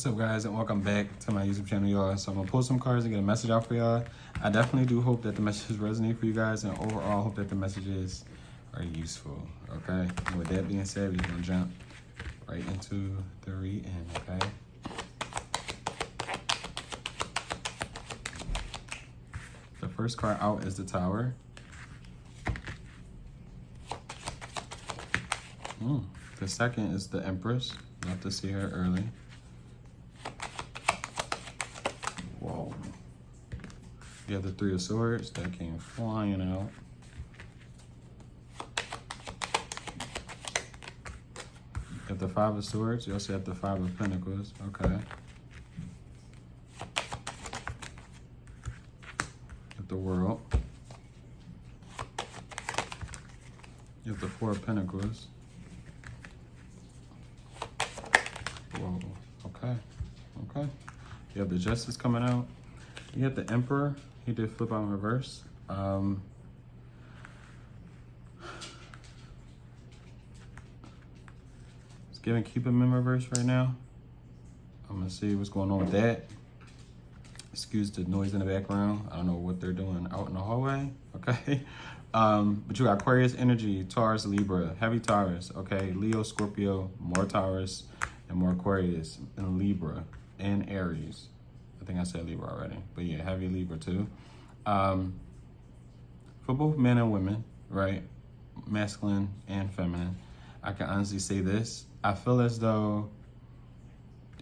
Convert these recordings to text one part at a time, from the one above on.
What's up, guys, and welcome back to my YouTube channel, y'all. So I'm gonna pull some cards and get a message out for y'all. I definitely do hope that the messages resonate for you guys, and overall hope that the messages are useful. Okay, and with that being said, we're gonna jump right into the reading. Okay, the first card out is the Tower. The second is the Empress. Love to see her early. Whoa. You have the Three of Swords that came flying out. You have the Five of Swords. You also have the Five of Pentacles. Okay. You have the World. You have the Four of Pentacles. Whoa. Okay. Okay. You have the Justice coming out. You have the Emperor. He did flip out in reverse. It's giving keep him in reverse right now. I'm gonna see what's going on with that. Excuse the noise in the background. I don't know what they're doing out in the hallway. Okay. But you got Aquarius energy, Taurus, Libra, heavy Taurus. Okay, Leo, Scorpio, more Taurus, and more Aquarius, and Libra, and Aries. I think I said Libra already, but yeah, heavy Libra too. For both men and women, right? Masculine and feminine. I can honestly say this. I feel as though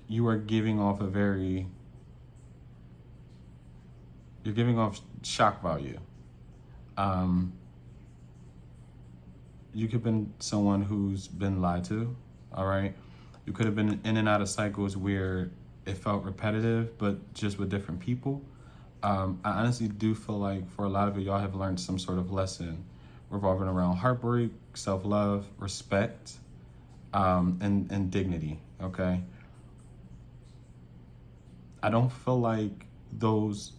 you are giving off you're giving off shock value. You could have been someone who's been lied to, all right? You could have been in and out of cycles where it felt repetitive, but just with different people. I honestly do feel like for a lot of it, y'all have learned some sort of lesson revolving around heartbreak, self-love, respect, and dignity, okay? I don't feel like those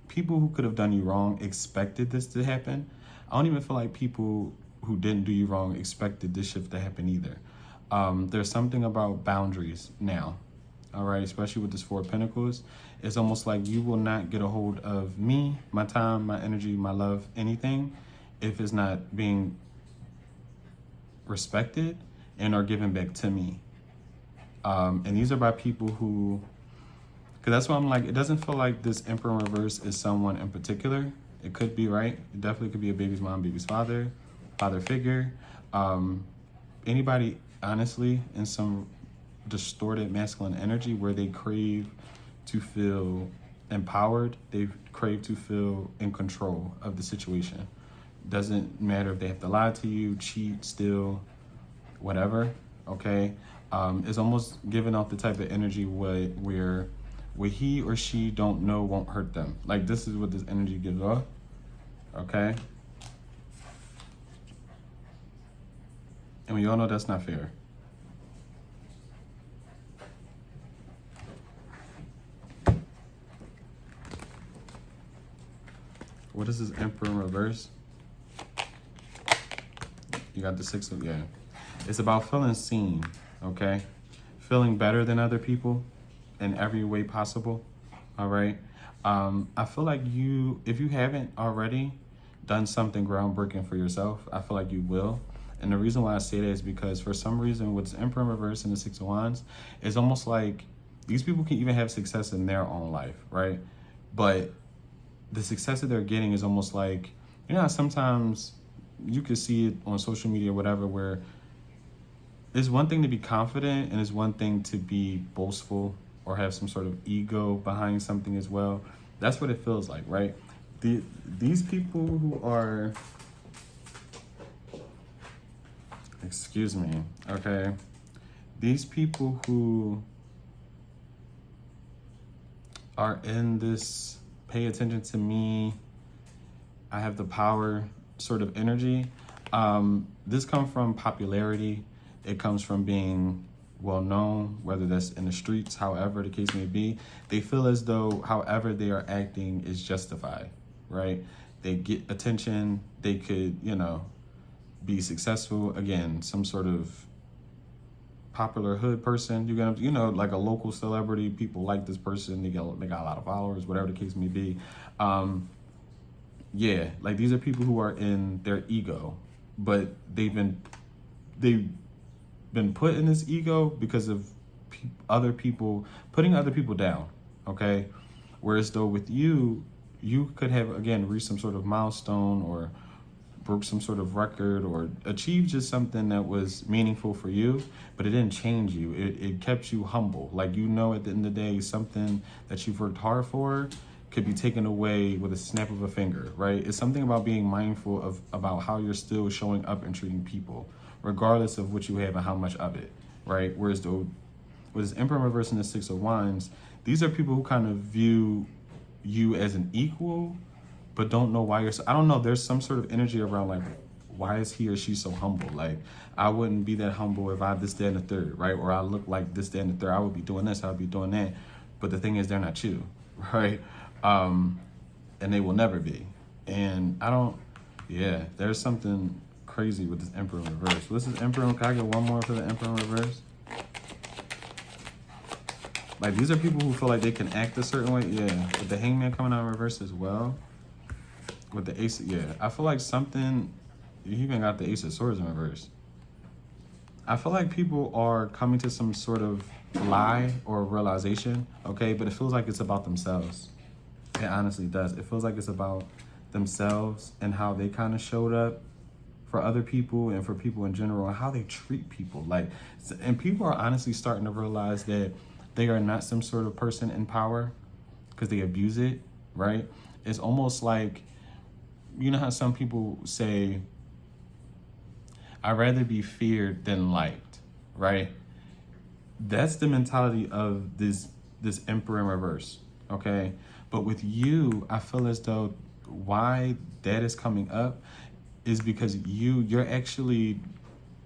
people who could have done you wrong expected this to happen. I don't even feel like people who didn't do you wrong expected this shift to happen either. There's something about boundaries now, all right? Especially with this Four of Pentacles. It's almost like you will not get a hold of me, my time, my energy, my love, anything, if it's not being respected and are given back to me. And these are by people who, because that's why I'm like, it doesn't feel like this Emperor in reverse is someone in particular. It could be, right? It definitely could be a baby's mom, baby's father figure. Anybody, honestly, in some distorted masculine energy where they crave to feel empowered, they crave to feel in control of the situation. Doesn't matter if they have to lie to you, cheat, steal, whatever, okay? It's almost giving off the type of energy where what he or she don't know won't hurt them. Like, this is what this energy gives off, okay? And we all know that's not fair. What is this Emperor in reverse? You got the Six of, yeah. It's about feeling seen, okay? Feeling better than other people in every way possible, all right? I feel like if you haven't already done something groundbreaking for yourself, I feel like you will. And the reason why I say that is because for some reason with this Emperor in reverse and the Six of Wands, it's almost like these people can even have success in their own life, right? But the success that they're getting is almost like, you know how sometimes you could see it on social media or whatever, where it's one thing to be confident and it's one thing to be boastful or have some sort of ego behind something as well. That's what it feels like, right? These people who are, excuse me, okay? These people who are in this pay attention to me, I have the power sort of energy. This comes from popularity. It comes from being well known, whether that's in the streets, however the case may be. They feel as though however they are acting is justified, right? They get attention. They could, be successful. Again, some sort of popular hood person. You're gonna, you know, like a local celebrity. People like this person. They got a lot of followers, whatever the case may be. Yeah, like these are people who are in their ego, but they've been put in this ego because of other people putting other people down. Okay, whereas though with you, you could have again reached some sort of milestone or broke some sort of record or achieved just something that was meaningful for you, but it didn't change you. It kept you humble. Like, you know, at the end of the day, something that you've worked hard for could be taken away with a snap of a finger, right? It's something about being mindful of about how you're still showing up and treating people, regardless of what you have and how much of it, right? Whereas though with this Emperor reverse and the Six of Wands, these are people who kind of view you as an equal, but don't know why you're so, I don't know, there's some sort of energy around like, why is he or she so humble? Like, I wouldn't be that humble if I this, that, and the third, right? Or I look like this, that, and the third. I would be doing this, I would be doing that. But the thing is, they're not you, right? And they will never be. And I don't, yeah, there's something crazy with this Emperor in reverse. What's this Emperor? Can I get one more for the Emperor in reverse? Like, these are people who feel like they can act a certain way. Yeah, with the Hangman coming out in reverse as well. With the Ace, yeah. I feel like something, you even got the Ace of Swords in reverse. I feel like people are coming to some sort of lie or realization, okay? But it feels like it's about themselves. It honestly does. It feels like it's about themselves and how they kind of showed up for other people and for people in general and how they treat people. Like, and people are honestly starting to realize that they are not some sort of person in power because they abuse it, right? It's almost like, you know how some people say, I'd rather be feared than liked, right? That's the mentality of this Emperor in reverse, okay? But with you, I feel as though why that is coming up is because you're actually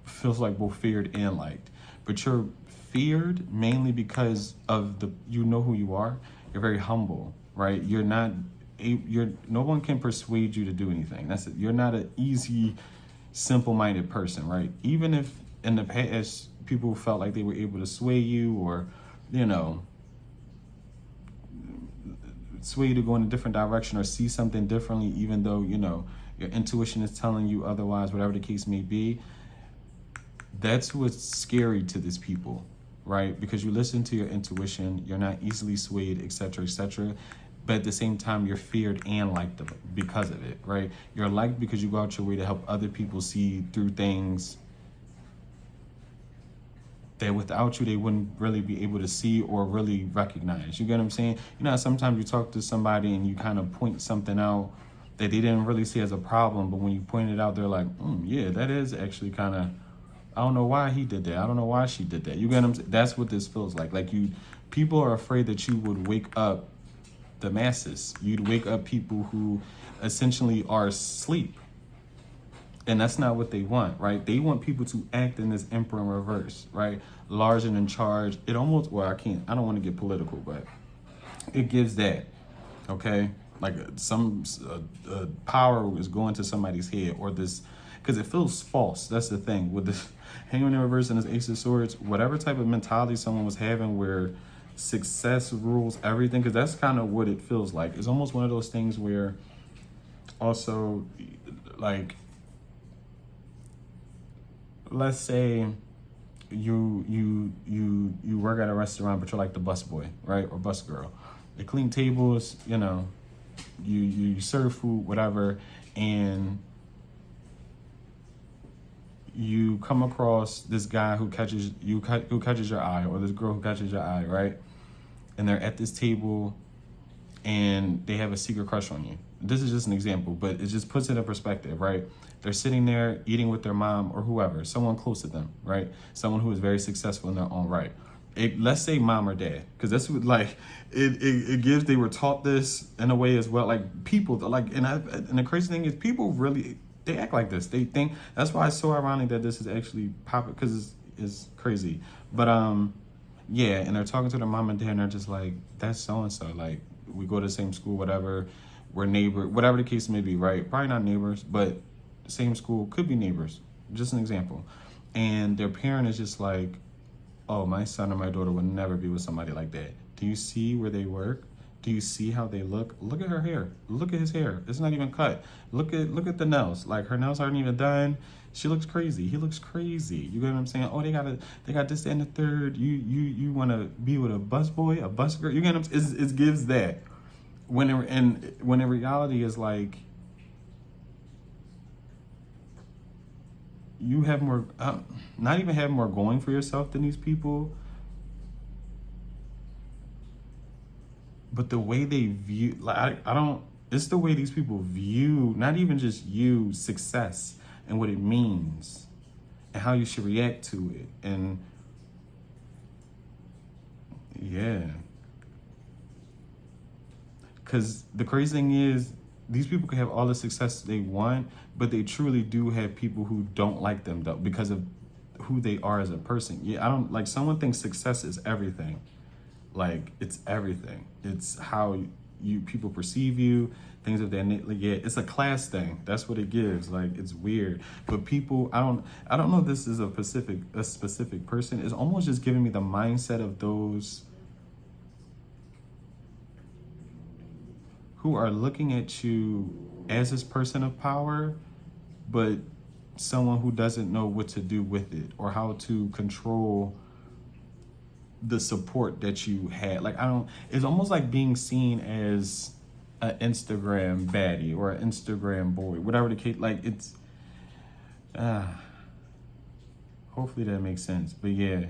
feels like both feared and liked, but you're feared mainly because of you know who you are. You're very humble, right? No one can persuade you to do anything. That's it. You're not an easy, simple-minded person, right? Even if in the past people felt like they were able to sway you or, you know, sway you to go in a different direction or see something differently, even though, you know, your intuition is telling you otherwise, whatever the case may be. That's what's scary to these people, right? Because you listen to your intuition, you're not easily swayed, etc., etc. But at the same time, you're feared and liked because of it, right? You're liked because you go out your way to help other people see through things that without you, they wouldn't really be able to see or really recognize. You get what I'm saying? You know, sometimes you talk to somebody and you kind of point something out that they didn't really see as a problem, but when you point it out, they're like, yeah, that is actually kind of, I don't know why he did that. I don't know why she did that. You get what I'm saying? That's what this feels like. Like, people are afraid that you would wake up the masses. You'd wake up people who essentially are asleep. And that's not what they want, right? They want people to act in this Emperor in reverse, right? Large and in charge. It almost, well, I don't want to get political, but it gives that, okay? Like some power is going to somebody's head or this, because it feels false. That's the thing. With this Hangman in reverse and this Ace of Swords, whatever type of mentality someone was having where success rules everything, because that's kind of what it feels like. It's almost one of those things where also, like, let's say you work at a restaurant, but you're like the bus boy, right? Or bus girl. They clean tables, you know, you serve food, whatever, and you come across this guy who catches your eye, or this girl who catches your eye, right? And they're at this table and they have a secret crush on you. This is just an example, but it just puts it in perspective, right? They're sitting there eating with their mom or whoever, someone close to them, right? Someone who is very successful in their own right. Let's say mom or dad, because that's what, like, it gives, they were taught this in a way as well. Like, people, like, and the crazy thing is people really, they act like this. They think, that's why it's so ironic that this is actually popular, because it's crazy. But, yeah, and they're talking to their mom and dad, and they're just like, that's so-and-so. Like, we go to the same school, whatever, we're neighbor, whatever the case may be, right? Probably not neighbors, but same school, could be neighbors, just an example. And their parent is just like, oh, my son or my daughter would never be with somebody like that. Do you see where they work? Do you see how they look? Look at her hair. Look at his hair. It's not even cut. Look at the nails. Like, her nails aren't even done. She looks crazy. He looks crazy. You get what I'm saying? Oh, they got this and the third. You want to be with a busboy, a bus girl? You get what I'm saying? It gives that. When in reality is like, you have more, not even have more going for yourself than these people, but the way they view, like, I don't, it's the way these people view, not even just you, success and what it means and how you should react to it. And yeah, because the crazy thing is, these people can have all the success they want, but they truly do have people who don't like them, though, because of who they are as a person. Yeah, I don't, like, someone thinks success is everything. Like, it's everything. It's how people perceive you, things of that nature. Like, yeah, it's a class thing. That's what it gives. Like, it's weird. But people, I don't know if this is a specific person. It's almost just giving me the mindset of those who are looking at you as this person of power, but someone who doesn't know what to do with it or how to control the support that you had. Like, it's almost like being seen as an Instagram baddie or an Instagram boy, whatever the case. Like, it's, hopefully that makes sense. But yeah,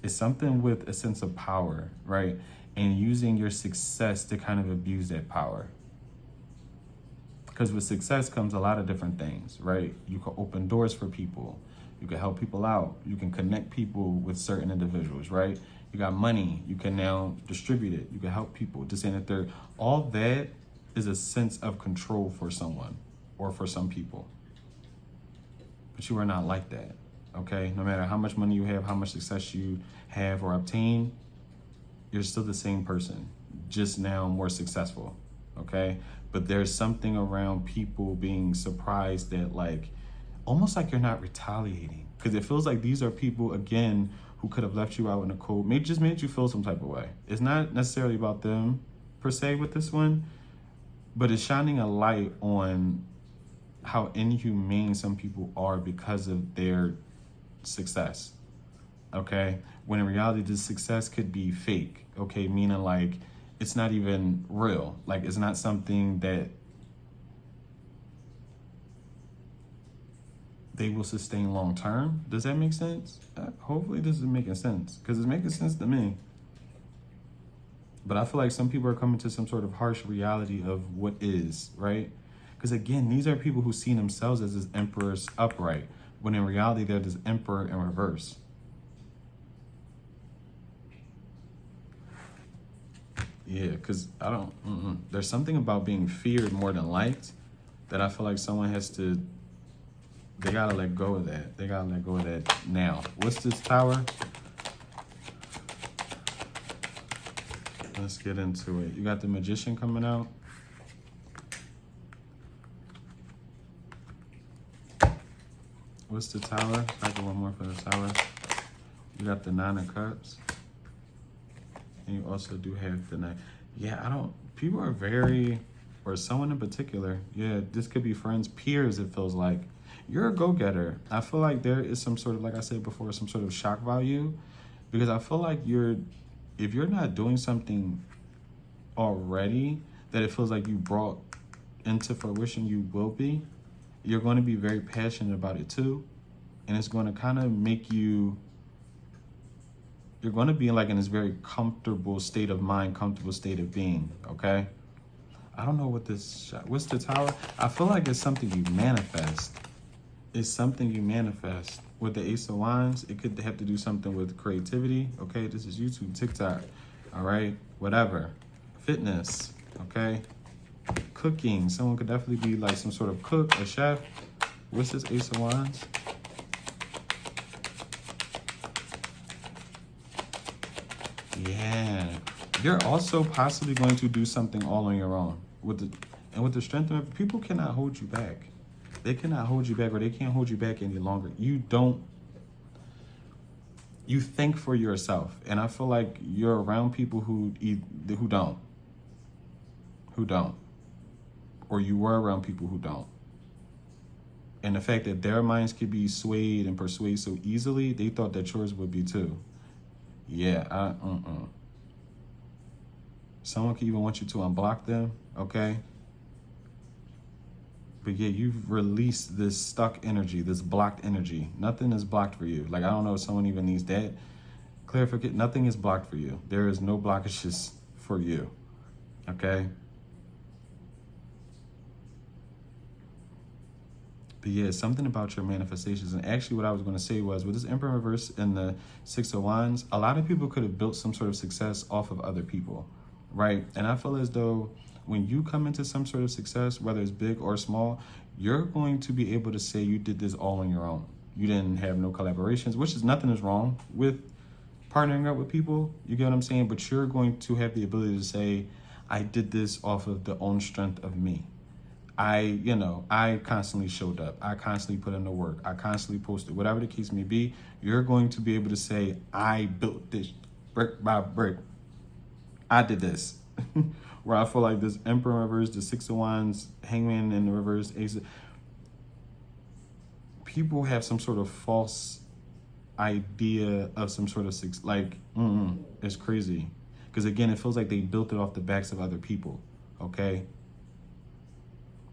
it's something with a sense of power, right? And using your success to kind of abuse that power. Because with success comes a lot of different things, right? You can open doors for people. You can help people out. You can connect people with certain individuals, right? You got money. You can now distribute it. You can help people. This and the third. All that is a sense of control for someone or for some people. But you are not like that, okay? No matter how much money you have, how much success you have or obtain, you're still the same person, just now more successful, okay? But there's something around people being surprised that, like, almost like you're not retaliating. Because it feels like these are people, again, who could have left you out in the cold, just made you feel some type of way. It's not necessarily about them, per se, with this one, but it's shining a light on how inhumane some people are because of their success, okay? When in reality, this success could be fake, okay? Meaning, like, it's not even real. Like, it's not something that they will sustain long term. Does that make sense? Hopefully this is making sense, because it's making sense to me. But I feel like some people are coming to some sort of harsh reality of what is, right? Because again, these are people who see themselves as this emperor's upright, when in reality, they're this emperor in reverse. Yeah, because there's something about being feared more than liked that I feel like someone has to, they gotta let go of that. They gotta let go of that now. What's this tower? Let's get into it. You got the Magician coming out. What's the Tower? I got one more for the Tower. You got the Nine of Cups. And you also do have the Knight. Yeah, people are very, or someone in particular, yeah, this could be friends, peers, it feels like. You're a go-getter. I feel like there is some sort of, like I said before, some sort of shock value, because I feel like if you're not doing something already that it feels like you brought into fruition, you will be, you're going to be very passionate about it too. And it's going to kind of make you're going to be like in this very comfortable state of mind, comfortable state of being, okay? I don't know what's the Tower? I feel like it's something you manifest. It's something you manifest. With the Ace of Wands, it could have to do something with creativity, okay? This is YouTube, TikTok, all right? Whatever. Fitness, okay? Cooking. Someone could definitely be like some sort of cook, a chef. What's this Ace of Wands? Yeah. You're also possibly going to do something all on your own. With the strength of it, people cannot hold you back. They cannot hold you back, or they can't hold you back any longer. You don't, You think for yourself. And I feel like you're around people who don't. Who don't. Or you were around people who don't. And the fact that their minds could be swayed and persuaded so easily, they thought that yours would be too. Yeah, Someone could even want you to unblock them, okay? But yeah, you've released this stuck energy, this blocked energy. Nothing is blocked for you. Like, I don't know if someone even needs that clarification. Nothing is blocked for you. There is no blockages for you, okay? But yeah, something about your manifestations. And actually what I was going to say was, with this Emperor reverse and the Six of Wands, a lot of people could have built some sort of success off of other people, right? And I feel as though when you come into some sort of success, whether it's big or small, you're going to be able to say you did this all on your own. You didn't have no collaborations, which is nothing is wrong with partnering up with people. You get what I'm saying? But you're going to have the ability to say, I did this off of the own strength of me. I constantly showed up. I constantly put in the work. I constantly posted. Whatever the case may be, you're going to be able to say, I built this brick by brick. I did this. Where I feel like this Emperor in reverse, the Six of Wands, Hangman in the reverse, Ace. People have some sort of false idea of some sort of it's crazy. Because again, it feels like they built it off the backs of other people, okay?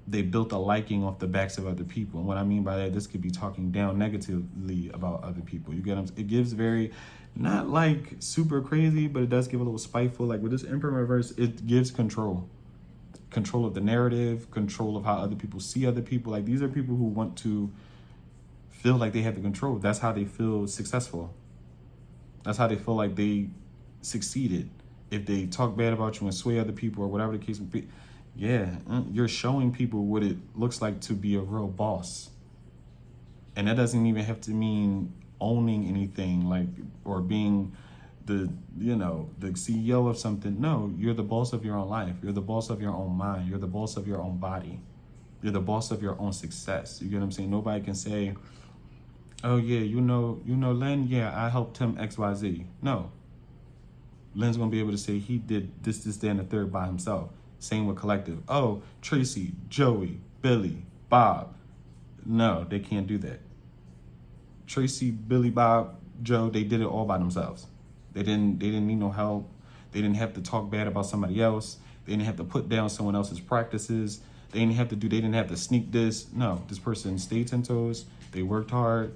They built a liking off the backs of other people. And what I mean by that, this could be talking down negatively about other people. You get them? It gives very, not like super crazy, but it does give a little spiteful. Like with this Emperor reverse, it gives control. Control of the narrative, control of how other people see other people. Like these are people who want to feel like they have the control. That's how they feel successful. That's how they feel like they succeeded. If they talk bad about you and sway other people or whatever the case may be, yeah, you're showing people what it looks like to be a real boss. And that doesn't even have to mean owning anything, like, or being the CEO of something. No, you're the boss of your own life. You're the boss of your own mind. You're the boss of your own body. You're the boss of your own success. You get what I'm saying? Nobody can say, oh yeah, Lynn, yeah, I helped him XYZ. No. Lynn's gonna be able to say he did this, that, and the third by himself. Same with collective. Oh, Tracy, Joey, Billy, Bob. No, they can't do that. Tracy, Billy, Bob, Joe, they did it all by themselves. They didn't need no help. They didn't have to talk bad about somebody else. They didn't have to put down someone else's practices. They didn't have to sneak this. No, this person stayed 10 toes. They worked hard.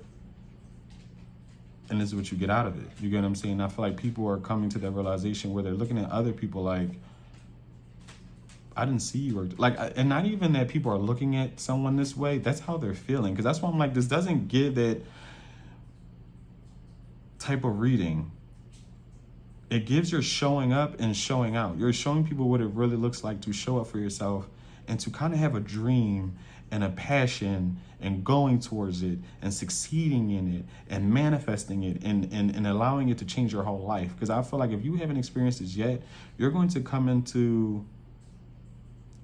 And this is what you get out of it. You get what I'm saying? I feel like people are coming to that realization where they're looking at other people like, I didn't see you work. Like, and not even that people are looking at someone this way. That's how they're feeling. Because that's why I'm like, this doesn't give that type of reading. It gives your showing up and showing out. You're showing people what it really looks like to show up for yourself and to kind of have a dream and a passion and going towards it and succeeding in it and manifesting it and allowing it to change your whole life. Because I feel like if you haven't experienced this yet, you're going to come into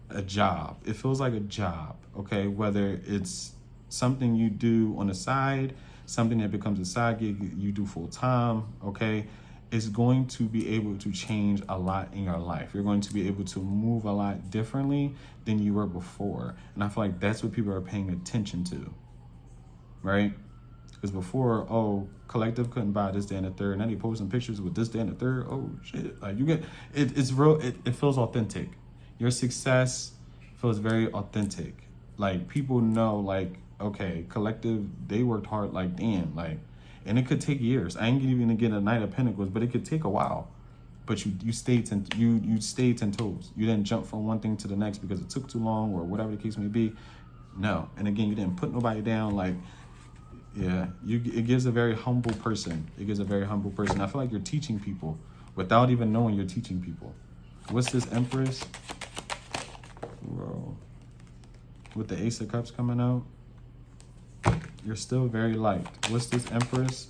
a job. It feels like a job, okay? Whether it's something you do on the side, something that becomes a side gig you do full time, okay? It's going to be able to change a lot in your life. You're going to be able to move a lot differently than you were before. And I feel like that's what people are paying attention to, right? Because before, oh, collective couldn't buy this, that, and the third. Now they posting pictures with this, that, and the third. Oh, shit. Like, you get, it's real. It feels authentic. Your success feels very authentic. Like, people know, like, okay, collective, they worked hard, like, damn, like, and it could take years. I ain't even gonna get a Knight of Pentacles, but it could take a while. But you stayed you stayed 10 toes. You didn't jump from one thing to the next because it took too long or whatever the case may be. No. And again, you didn't put nobody down. Like, yeah, it gives a very humble person. It gives a very humble person. I feel like you're teaching people without even knowing you're teaching people. What's this Empress? Whoa. With the Ace of Cups coming out. You're still very liked. What's this Empress?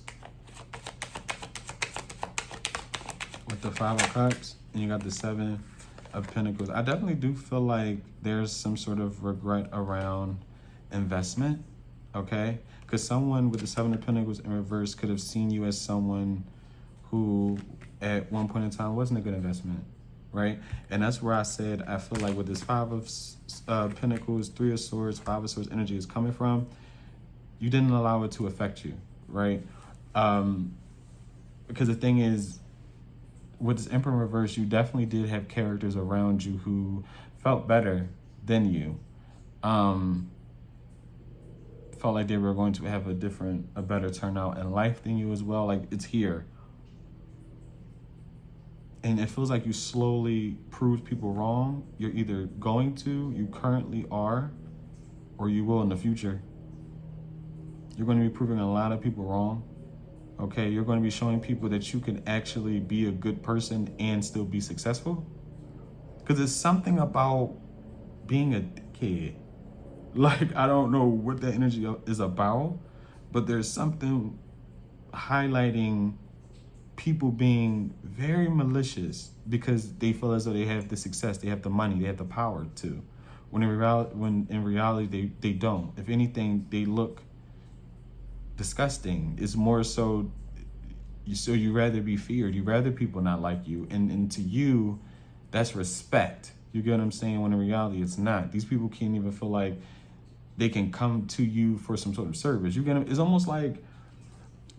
With the Five of Cups. And you got the Seven of Pentacles. I definitely do feel like there's some sort of regret around investment. okay? Because someone with the Seven of Pentacles in reverse could have seen you as someone who at one point in time wasn't a good investment, right? And that's where I said I feel like with this Five of Pentacles, Three of Swords, Five of Swords energy is coming from, you didn't allow it to affect you, right? Because the thing is, with this Emperor in reverse, you definitely did have characters around you who felt better than you. Felt like they were going to have a better turnout in life than you as well. Like, it's here. And it feels like you slowly proved people wrong. You're either going to, you currently are, or you will in the future. You're going to be proving a lot of people wrong. Okay, you're going to be showing people that you can actually be a good person and still be successful. Because there's something about being a kid. Like, I don't know what that energy is about, but there's something highlighting people being very malicious because they feel as though they have the success, they have the money, they have the power to. When in reality, they don't. If anything, they look disgusting. It's more so you rather be feared. You rather people not like you. And to you, that's respect. You get what I'm saying? When in reality, it's not. These people can't even feel like they can come to you for some sort of service. You get it? It's almost like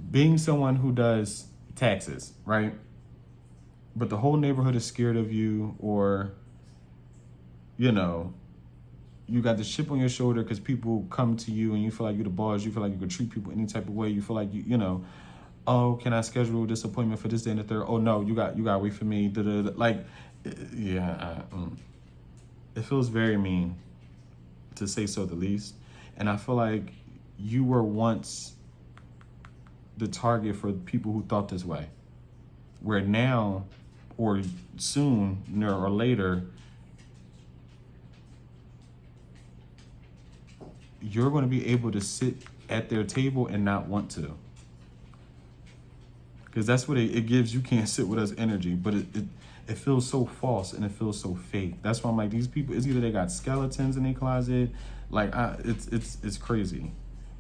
being someone who does taxes, right? But the whole neighborhood is scared of you, or, you know, you got the chip on your shoulder because people come to you and you feel like you're the boss. You feel like you can treat people any type of way. You feel like you know, oh, can I schedule this appointment for this day and the third? Oh no, you got to wait for me. Da-da-da. Like, yeah, it feels very mean, to say so the least. And I feel like you were once the target for people who thought this way, where now or soon or later, you're going to be able to sit at their table and not want to. Because that's what it gives. You can't sit with us energy, but it feels so false and it feels so fake. That's why I'm like, these people, it's either they got skeletons in their closet, like it's crazy.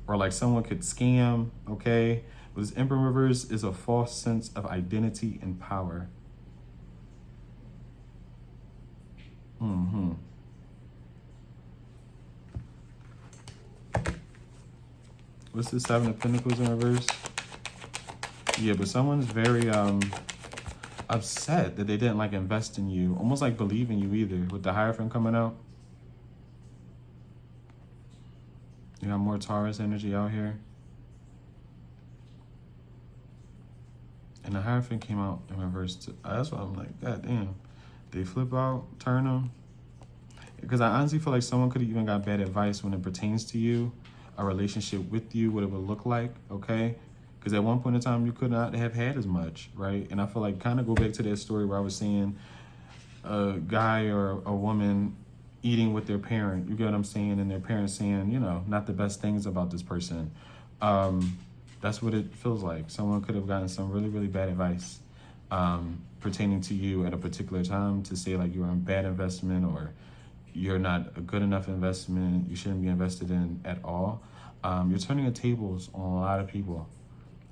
Or like someone could scam, okay? But this Emperor reverse is a false sense of identity and power. What's the Seven of Pentacles in reverse? Yeah, but someone's very upset that they didn't like invest in you, almost like believe in you either, with the Hierophant coming out. You got more Taurus energy out here. And the Hierophant came out in reverse too. That's why I'm like, God damn. They flip out, turn them. Because I honestly feel like someone could have even got bad advice when it pertains to you, a relationship with you, what it would look like, okay? Because at one point in time, you could not have had as much, right? And I feel like, kind of go back to that story where I was saying a guy or a woman eating with their parent, you get what I'm saying? And their parents saying, you know, not the best things about this person. That's what it feels like. Someone could have gotten some really, really bad advice pertaining to you at a particular time to say like you're a bad investment or you're not a good enough investment, you shouldn't be invested in at all. You're turning the tables on a lot of people.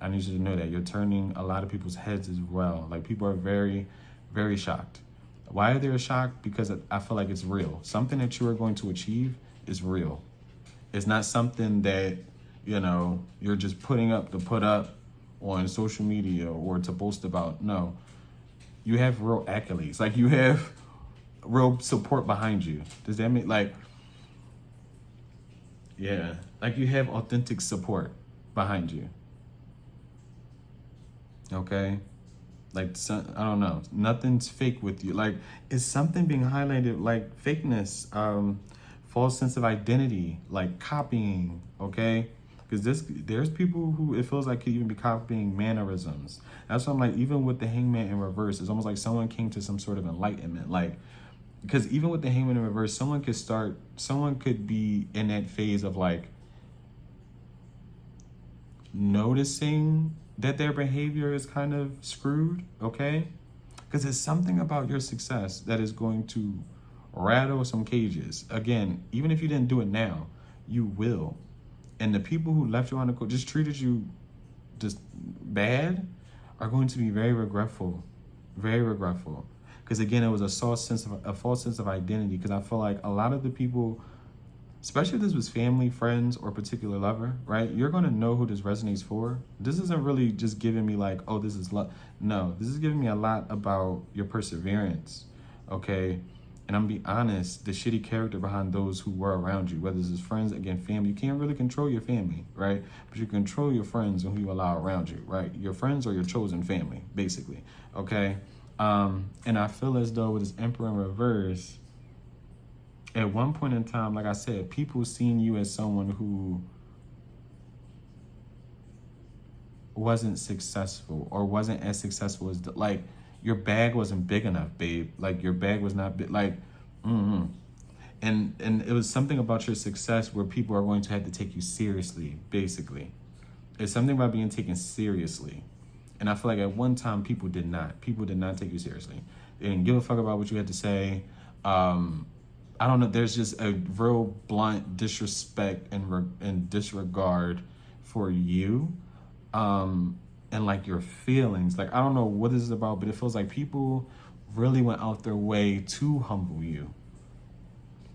I need you to know that. You're turning a lot of people's heads as well. Like, people are very, very shocked. Why are they shocked? Because I feel like it's real. Something that you are going to achieve is real. It's not something that, you know, you're just putting up to put up on social media or to boast about. No, you have real accolades. Like, you have real support behind you. Does that mean, like, yeah, like you have authentic support behind you. Okay? Like, I don't know, nothing's fake with you. Like, is something being highlighted, like fakeness, false sense of identity, like copying, okay? Because there's people who it feels like could even be copying mannerisms. That's why I'm like, even with the Hangman in reverse, it's almost like someone came to some sort of enlightenment. Like, because even with the Hangman in reverse, someone could be in that phase of like noticing that their behavior is kind of screwed, okay? Because there's something about your success that is going to rattle some cages. Again, even if you didn't do it now, you will. And the people who left you on the cold, just treated you just bad, are going to be very regretful, very regretful. Because again, it was a false sense of identity. Because I feel like a lot of the people, especially if this was family, friends, or particular lover, right? You're gonna know who this resonates for. This isn't really just giving me like, oh, this is love. No, this is giving me a lot about your perseverance, okay? And I'm gonna be honest, the shitty character behind those who were around you, whether this is friends, again, family. You can't really control your family, right? But you control your friends and who you allow around you, right? Your friends are your chosen family, basically, okay? And I feel as though with this Emperor in reverse, at one point in time, like I said, people seen you as someone who wasn't successful or wasn't as successful as, like, your bag wasn't big enough, babe. Like, your bag was not big, like, And it was something about your success where people are going to have to take you seriously, basically. It's something about being taken seriously. And I feel like at one time, people did not. People did not take you seriously. They didn't give a fuck about what you had to say. I don't know. There's just a real blunt disrespect and disregard for you, and like your feelings. Like, I don't know what this is about, but it feels like people really went out their way to humble you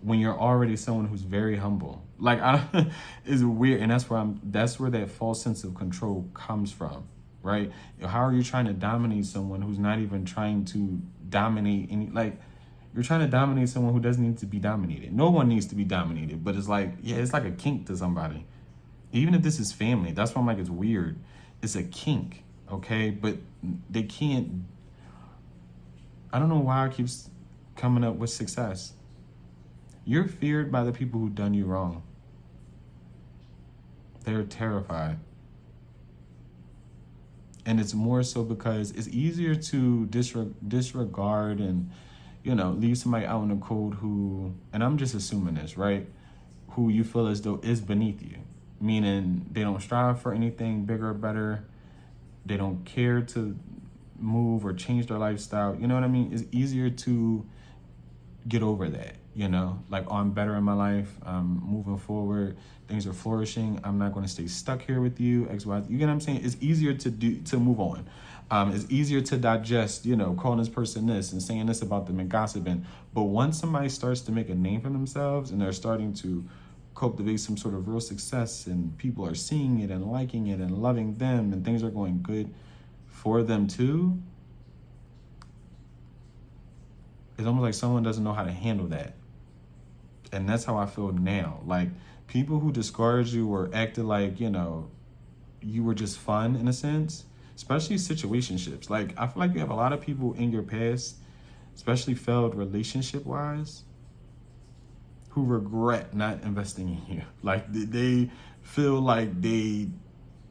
when you're already someone who's very humble. Like, it's weird, and that's where that false sense of control comes from, right? How are you trying to dominate someone who's not even trying to dominate any, like, you're trying to dominate someone who doesn't need to be dominated. No one needs to be dominated, but it's like, yeah, it's like a kink to somebody. Even if this is family, that's why I'm like, it's weird. It's a kink, okay? But they can't, I don't know why it keeps coming up with success. You're feared by the people who done you wrong. They're terrified. And it's more so because it's easier to disregard and, leave somebody out in the cold who, and I'm just assuming this, right? Who you feel as though is beneath you. Meaning they don't strive for anything bigger or better. They don't care to move or change their lifestyle. You know what I mean? It's easier to get over that, like, oh, I'm better in my life. I'm moving forward. Things are flourishing. I'm not going to stay stuck here with you, X, Y. You get what I'm saying? It's easier to move on. It's easier to digest, calling this person this and saying this about them and gossiping. But once somebody starts to make a name for themselves and they're starting to cultivate some sort of real success and people are seeing it and liking it and loving them and things are going good for them too, it's almost like someone doesn't know how to handle that. And that's how I feel now. Like, people who discarded you or acted like, you were just fun in a sense, especially situationships. Like, I feel like you have a lot of people in your past, especially failed relationship-wise, who regret not investing in you. Like, they feel like they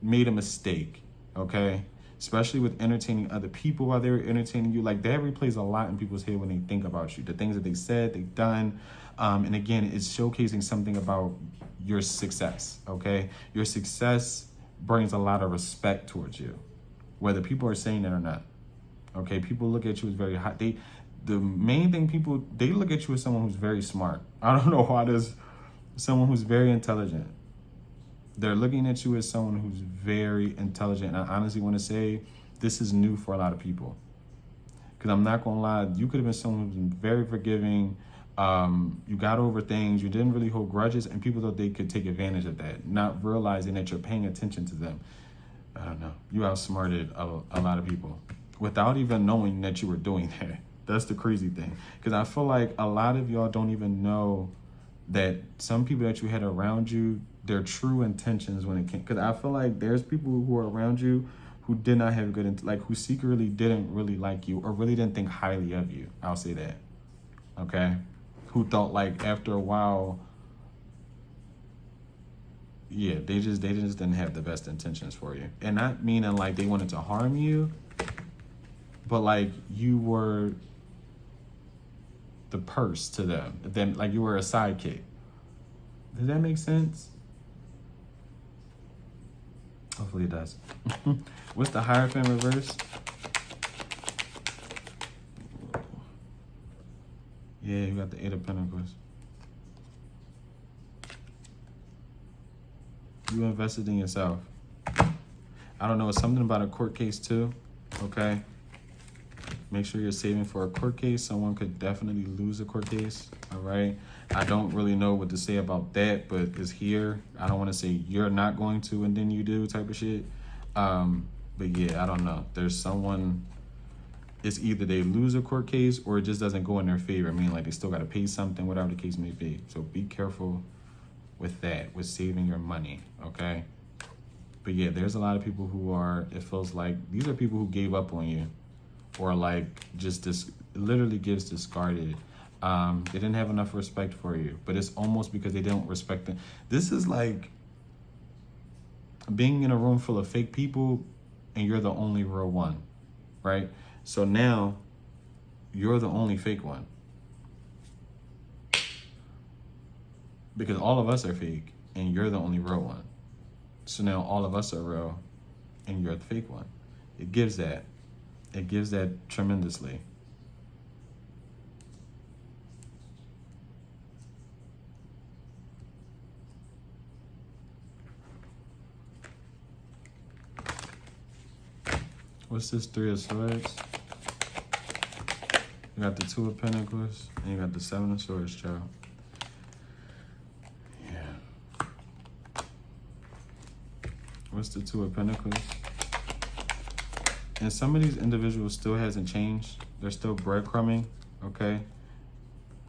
made a mistake, okay? Especially with entertaining other people while they were entertaining you. Like, that replays a lot in people's head when they think about you. The things that they said, they've done. And again, it's showcasing something about your success, okay? Your success brings a lot of respect towards you, whether people are saying it or not, okay? People look at you as very hot. The main thing they look at you as someone who's very smart. I don't know why there's someone who's very intelligent. They're looking at you as someone who's very intelligent. And I honestly want to say this is new for a lot of people. Because I'm not going to lie, you could have been someone who's been very forgiving. You got over things. You didn't really hold grudges. And people thought they could take advantage of that, not realizing that you're paying attention to them. I don't know. You outsmarted a lot of people without even knowing that you were doing that. That's the crazy thing. Because I feel like a lot of y'all don't even know that some people that you had around you, their true intentions when it came. Because I feel like there's people who are around you who did not have good, who secretly didn't really like you or really didn't think highly of you. I'll say that. Okay? Who thought, like, after a while, yeah, they just didn't have the best intentions for you. And not meaning like they wanted to harm you, but like you were the purse to them. Then, like, you were a sidekick. Does that make sense? Hopefully it does. What's the Hierophant reverse? Yeah, you got the Eight of Pentacles. You invested in yourself. I don't know, it's something about a court case too, okay? Make sure you're saving for a court case. Someone could definitely lose a court case, all right? I don't really know what to say about that, but it's here. I don't want to say you're not going to and then you do type of shit. But yeah, I don't know. There's someone, it's either they lose a court case or it just doesn't go in their favor. I mean, like they still got to pay something, whatever the case may be. So be careful with that, with saving your money, okay? But yeah, there's a lot of people who are, it feels like, these are people who gave up on you or like just literally gives discarded. They didn't have enough respect for you, but it's almost because they don't respect them. This is like being in a room full of fake people and you're the only real one, right? So now you're the only fake one. Because all of us are fake and you're the only real one. So now all of us are real and you're the fake one. It gives that tremendously. What's this Three of Swords? You got the Two of Pentacles and you got the Seven of Swords, child. Yeah. What's the Two of Pentacles? And some of these individuals still hasn't changed. They're still breadcrumbing, okay?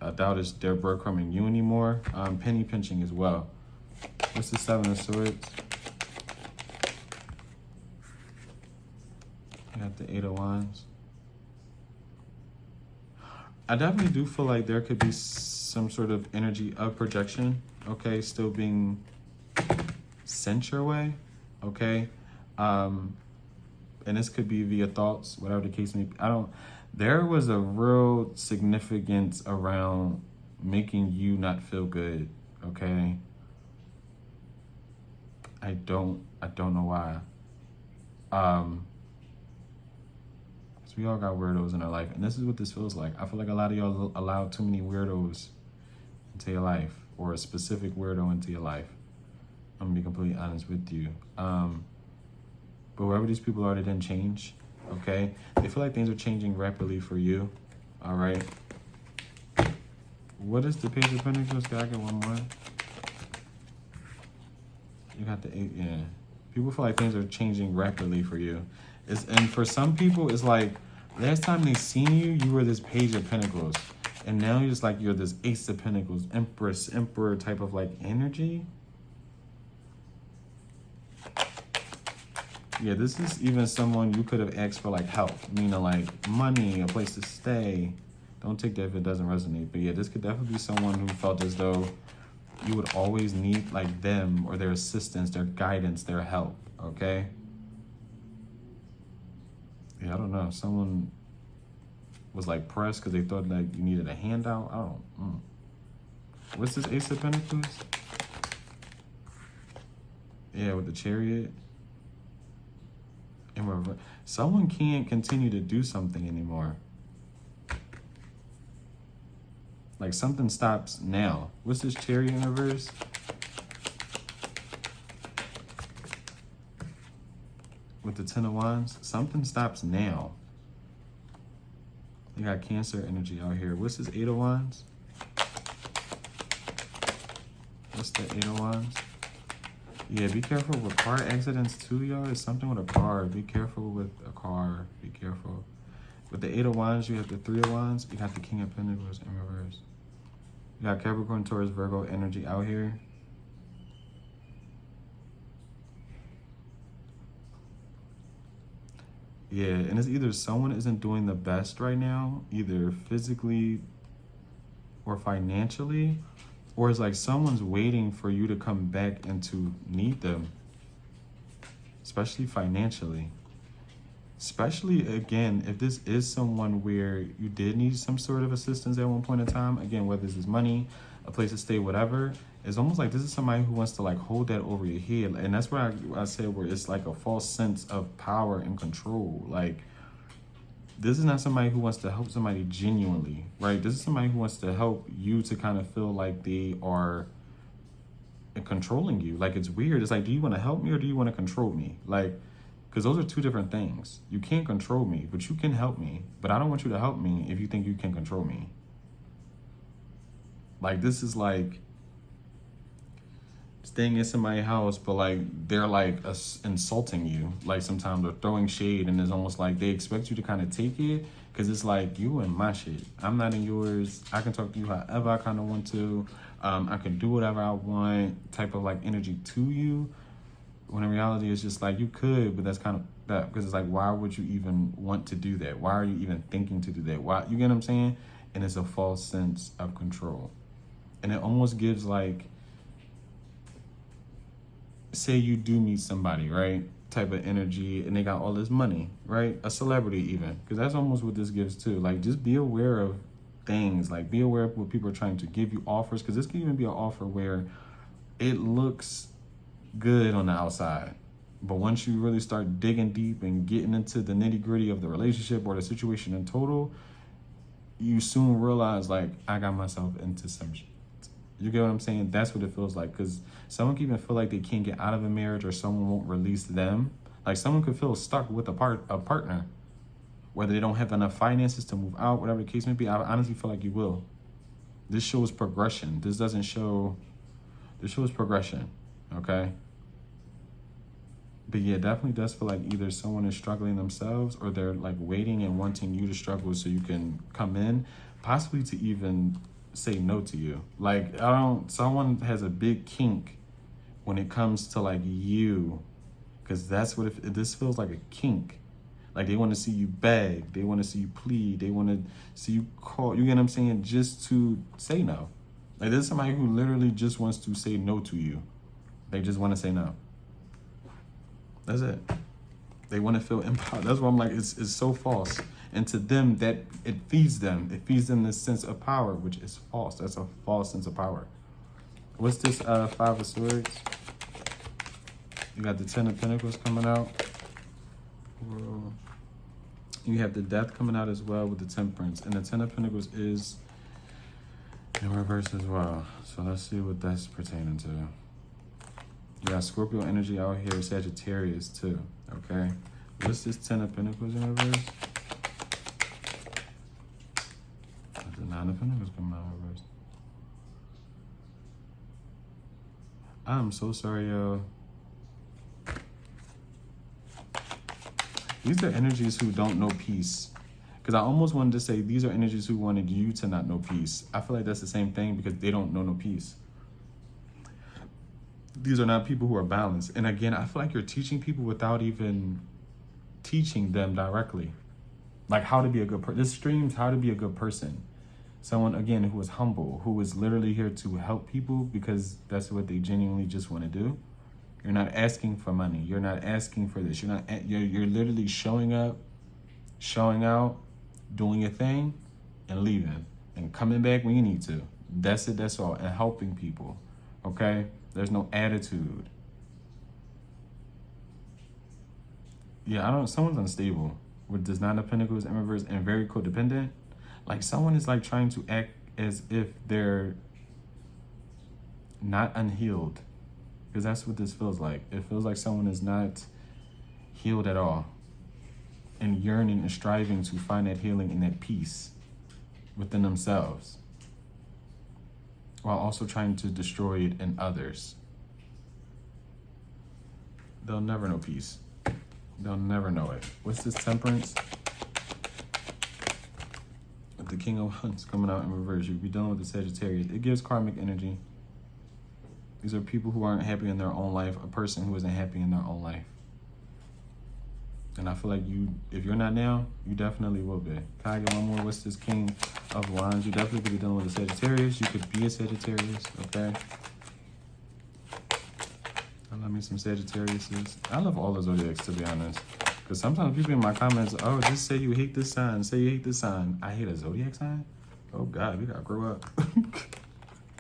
I doubt they're breadcrumbing you anymore. Penny pinching as well. What's the Seven of Swords? You got the Eight of Wands. I definitely do feel like there could be some sort of energy of projection, okay? Still being sent your way, okay? And this could be via thoughts, whatever the case may be. There was a real significance around making you not feel good, okay? I don't know why. We all got weirdos in our life, and this is what this feels like. I feel like a lot of y'all allow too many weirdos into your life, or a specific weirdo into your life. I'm gonna be completely honest with you. But whoever these people are, they didn't change, okay? They feel like things are changing rapidly for you, all right? What is the Page of Pentacles? Can I get one more? You got the Eight, yeah. People feel like things are changing rapidly for you. And for some people, it's like, last time they seen you, you were this Page of Pentacles. And now you're just like, you're this Ace of Pentacles, Empress, Emperor type of like energy. Yeah, this is even someone you could have asked for like help, meaning like money, a place to stay. Don't take that if it doesn't resonate. But yeah, this could definitely be someone who felt as though you would always need like them or their assistance, their guidance, their help, okay? Yeah, I don't know. Someone was like pressed because they thought like you needed a handout. I don't. What's this Ace of Pentacles? Yeah, with the Chariot. And someone can't continue to do something anymore. Like something stops now. What's this Chariot in reverse? With the Ten of Wands, something stops now. You got Cancer energy out here. What's this Eight of Wands? What's the Eight of Wands? Yeah, be careful with car accidents too, y'all. It's something with a car. Be careful with a car. Be careful. With the Eight of Wands, you have the Three of Wands. You got the King of Pentacles in reverse. You got Capricorn, Taurus, Virgo energy out here. Yeah, and it's either someone isn't doing the best right now, either physically or financially, or it's like someone's waiting for you to come back and to need them, especially financially. Especially, again, if this is someone where you did need some sort of assistance at one point in time, again, whether this is money, a place to stay, whatever, it's almost like this is somebody who wants to like hold that over your head. And that's where I said where it's like a false sense of power and control. Like, this is not somebody who wants to help somebody genuinely, right? This is somebody who wants to help you to kind of feel like they are controlling you. Like, it's weird. It's like, do you want to help me or do you want to control me? Like, because those are two different things. You can't control me, but you can help me. But I don't want you to help me if you think you can control me. Like, this is like staying in somebody's house, but like they're like insulting you, like sometimes, or throwing shade, and it's almost like they expect you to kind of take it, because it's like, you in my shit, I'm not in yours. I can talk to you however I kind of want to. I can do whatever I want, type of like energy to you. When in reality, it's just like, you could, but that's kind of that, because it's like, why would you even want to do that? Why are you even thinking to do that? Why, you get what I'm saying? And it's a false sense of control, and it almost gives like, say you do meet somebody, right? Type of energy, and they got all this money, right? A celebrity even, because that's almost what this gives too. Like, just be aware of things, like be aware of what people are trying to give you offers, because this can even be an offer where it looks good on the outside, but once you really start digging deep and getting into the nitty gritty of the relationship or the situation in total, you soon realize, like, I got myself into some shit. You get what I'm saying? That's what it feels like, because someone can even feel like they can't get out of a marriage, or someone won't release them. Like, someone could feel stuck with a partner, whether they don't have enough finances to move out, whatever the case may be. I honestly feel like you will. This shows progression. This shows progression, okay? But yeah, it definitely does feel like either someone is struggling themselves, or they're like waiting and wanting you to struggle so you can come in, possibly to even say no to you. Like, someone has a big kink when it comes to like you, because that's what this feels like, a kink. Like, they want to see you beg, they want to see you plead, they want to see you call, you get what I'm saying, just to say no. Like, there's somebody who literally just wants to say no to you. They just want to say no. That's it. They want to feel empowered. That's why I'm like, it's so false. And to them, that it feeds them. It feeds them this sense of power, which is false. That's a false sense of power. What's this Five of Swords? You got the Ten of Pentacles coming out. Whoa. You have the Death coming out as well with the Temperance. And the Ten of Pentacles is in reverse as well. So let's see what that's pertaining to. You got Scorpio energy out here, Sagittarius too, okay? What's this Ten of Pentacles in reverse? The Nine of Pentacles coming out in reverse. I'm so sorry, y'all. These are energies who don't know peace. Because I almost wanted to say these are energies who wanted you to not know peace. I feel like that's the same thing, because they don't know no peace. These are not people who are balanced. And again, I feel like you're teaching people without even teaching them directly. Like, how to be a good person. This streams how to be a good person. Someone, again, who is humble, who is literally here to help people because that's what they genuinely just want to do. You're not asking for money. You're not asking for this. You're literally showing up, showing out, doing your thing, and leaving. And coming back when you need to. That's it, that's all. And helping people, okay? There's no attitude. Yeah, someone's unstable with this Nine of Pentacles in reverse and very codependent. Like, someone is like trying to act as if they're not unhealed, because that's what this feels like. It feels like someone is not healed at all, and yearning and striving to find that healing and that peace within themselves, while also trying to destroy it in others. They'll never know peace. They'll never know it. What's this Temperance? The King of Wands coming out in reverse. You'll be dealing with the Sagittarius. It gives karmic energy. These are people who aren't happy in their own life. A person who isn't happy in their own life. And I feel like if you're not now, you definitely will be. Can I get one more? What's this King of Wands? You definitely could be dealing with a Sagittarius. You could be a Sagittarius, okay? I love me some Sagittariuses. I love all the zodiacs, to be honest. Because sometimes people in my comments, oh, just say you hate this sign. Say you hate this sign. I hate a zodiac sign? Oh, God, we got to grow up.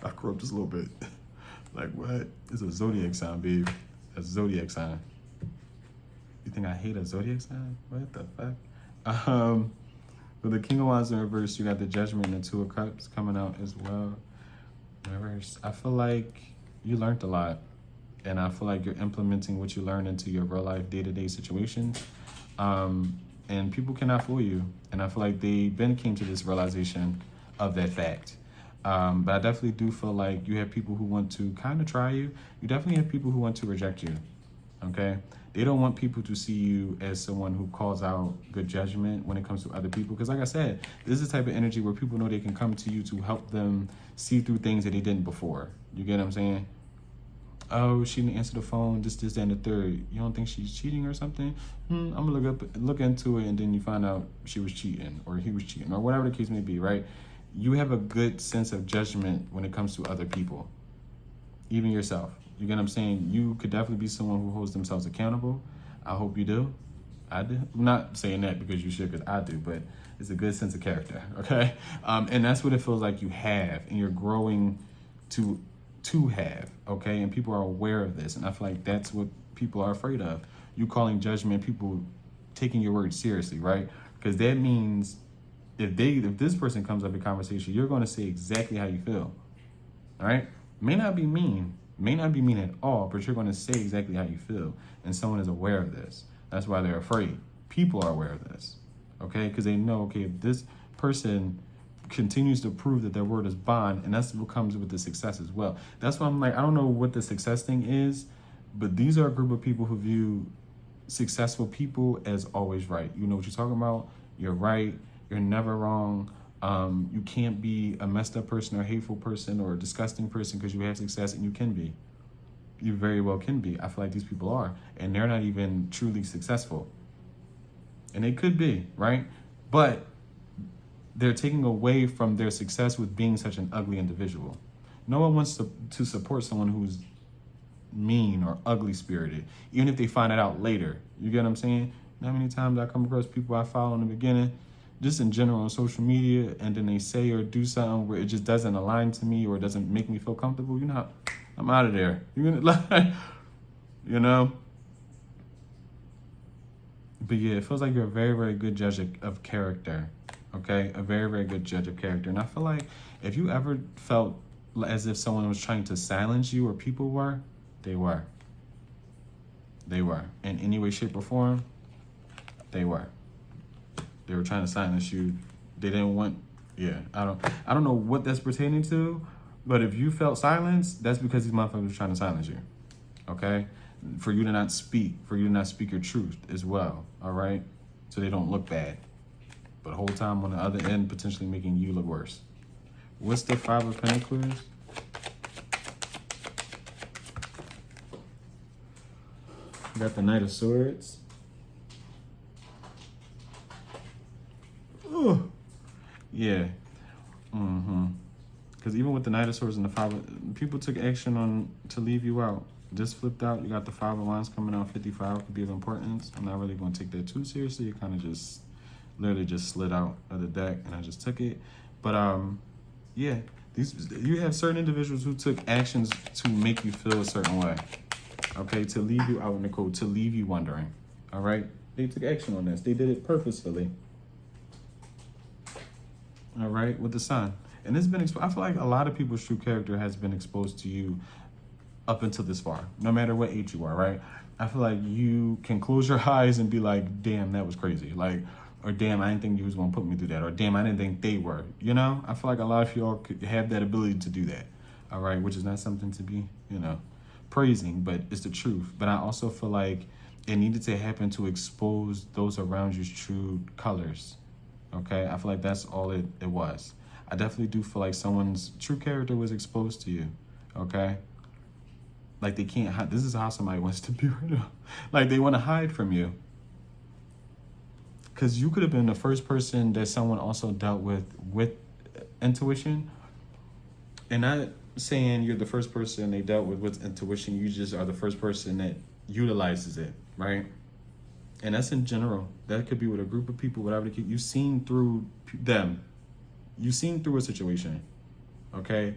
I grew up just a little bit. Like, what? It's a zodiac sign, babe. A zodiac sign. You think I hate a zodiac sign? What the fuck? With the King of Wands in reverse, you got the Judgment and the Two of Cups coming out as well. Reverse. I feel like You learned a lot. And I feel like you're implementing what you learned into your real life, day-to-day situations. And people cannot fool you. And I feel like they then came to this realization of that fact. But I definitely do feel like you have people who want to kind of try you. You definitely have people who want to reject you. Okay? They don't want people to see you as someone who calls out good judgment when it comes to other people. Because like I said, this is the type of energy where people know they can come to you to help them see through things that they didn't before. You get what I'm saying? Oh, she didn't answer the phone, this, and the third. You don't think she's cheating or something? I'm gonna look into it, and then you find out she was cheating, or he was cheating, or whatever the case may be, right? You have a good sense of judgment when it comes to other people, even yourself. You get what I'm saying? You could definitely be someone who holds themselves accountable. I hope you do. I do. I'm not saying that because you should, because I do, but it's a good sense of character, okay? And that's what it feels like you have, and you're growing to have, okay? And people are aware of this, and I feel like that's what people are afraid of. You calling judgment, people taking your words seriously, right? Because that means if this person comes up in conversation, you're going to say exactly how you feel, all right? May not be mean at all, but you're going to say exactly how you feel, and someone is aware of this. That's why they're afraid. People are aware of this, okay? Because they know, okay, if this person continues to prove that their word is bond, and that's what comes with the success as well. That's why I'm like, I don't know what the success thing is, but these are a group of people who view successful people as always right. You know what you're talking about, you're right, you're never wrong. You can't be a messed up person or hateful person or a disgusting person because you have success, and you can be. You very well can be. I feel like these people are, and they're not even truly successful. And they could be, right? But they're taking away from their success with being such an ugly individual. No one wants to support someone who's mean or ugly spirited, even if they find it out later. You get what I'm saying? How many times I come across people I follow in the beginning, just in general on social media, and then they say or do something where it just doesn't align to me or it doesn't make me feel comfortable. You know, I'm out of there. You're gonna like, you know. But yeah, it feels like you're a very, very good judge of character. Okay, a very, very good judge of character. And I feel like if you ever felt as if someone was trying to silence you, or people were, they were. They were. In any way, shape, or form, they were. They were trying to silence you. They didn't want, I don't know what that's pertaining to, but if you felt silence, that's because these motherfuckers were trying to silence you. Okay? For you to not speak your truth as well. All right? So they don't look bad. But the whole time on the other end, potentially making you look worse. What's the Five of Pentacles? You got the Knight of Swords. Ooh. Yeah. Because even with the Knight of Swords and the people took action to leave you out. Just flipped out. You got the Five of Wands coming out. 55 could be of importance. I'm not really going to take that too seriously. It kind of just literally just slid out of the deck, and I just took it. But you have certain individuals who took actions to make you feel a certain way. Okay, to leave you out in the cold, to leave you wondering. All right, they took action on this. They did it purposefully. All right, with the Sun, and it's been. I feel like a lot of people's true character has been exposed to you up until this far, no matter what age you are. Right, I feel like you can close your eyes and be like, "Damn, that was crazy." Like. Or damn, I didn't think you was gonna put me through that. Or damn, I didn't think they were. You know, I feel like a lot of y'all could have that ability to do that. All right, which is not something to be, praising, but it's the truth. But I also feel like it needed to happen to expose those around you's true colors. Okay, I feel like that's all it was. I definitely do feel like someone's true character was exposed to you. Okay, like they can't hide. This is how somebody wants to be right now. Like they want to hide from you. Because you could have been the first person that someone also dealt with intuition. And not saying you're the first person they dealt with intuition. You just are the first person that utilizes it, right? And that's in general. That could be with a group of people, whatever. You've seen through them. You've seen through a situation, okay?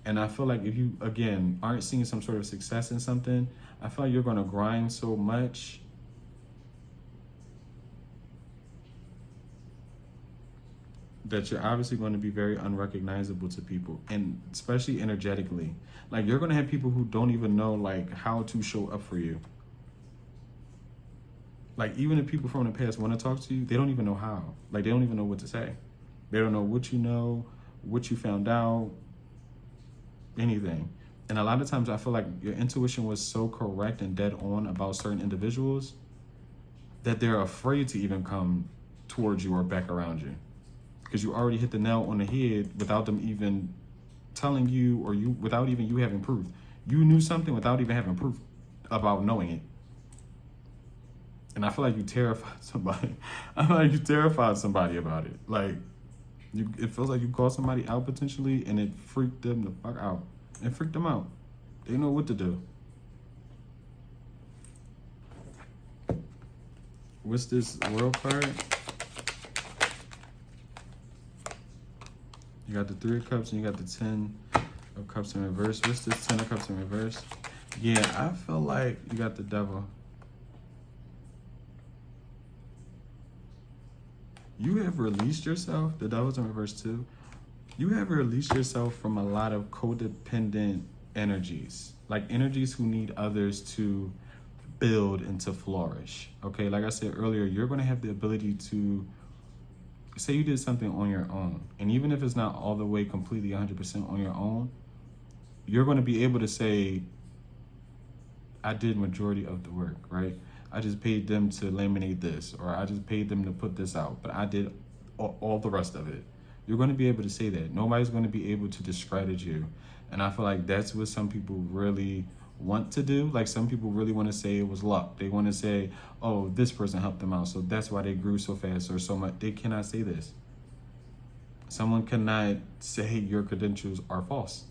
And I feel like if you, again, aren't seeing some sort of success in something, I feel like you're going to grind so much that you're obviously going to be very unrecognizable to people, and especially energetically. Like, you're going to have people who don't even know like how to show up for you. Like, even if people from the past want to talk to you, they don't even know how. Like, they don't even know what to say. They don't know what you know, what you found out, anything. And a lot of times I feel like your intuition was so correct and dead on about certain individuals that they're afraid to even come towards you or back around you, because you already hit the nail on the head without them even telling you, or you without even you having proof. You knew something without even having proof about knowing it. And I feel like you terrified somebody. I feel like you terrified somebody about it. Like, it feels like you called somebody out potentially, and it freaked them the fuck out. It freaked them out. They know what to do. What's this world card? You got the 3 of Cups and you got the 10 of Cups in reverse. What's this 10 of Cups in reverse? Yeah, I feel like you got the Devil. You have released yourself. The Devil's in reverse too. You have released yourself from a lot of codependent energies. Like energies who need others to build and to flourish. Okay, like I said earlier, you're going to have the ability to say you did something on your own. And even if it's not all the way completely 100% on your own, you're going to be able to say, I did majority of the work, right? I just paid them to laminate this, or I just paid them to put this out, but I did all the rest of it. You're going to be able to say that. Nobody's going to be able to discredit you. And I feel like that's what some people really want to do. Like, some people really want to say it was luck. They want to say, oh, this person helped them out, so that's why they grew so fast or so much. They cannot say this. Someone cannot say your credentials are false.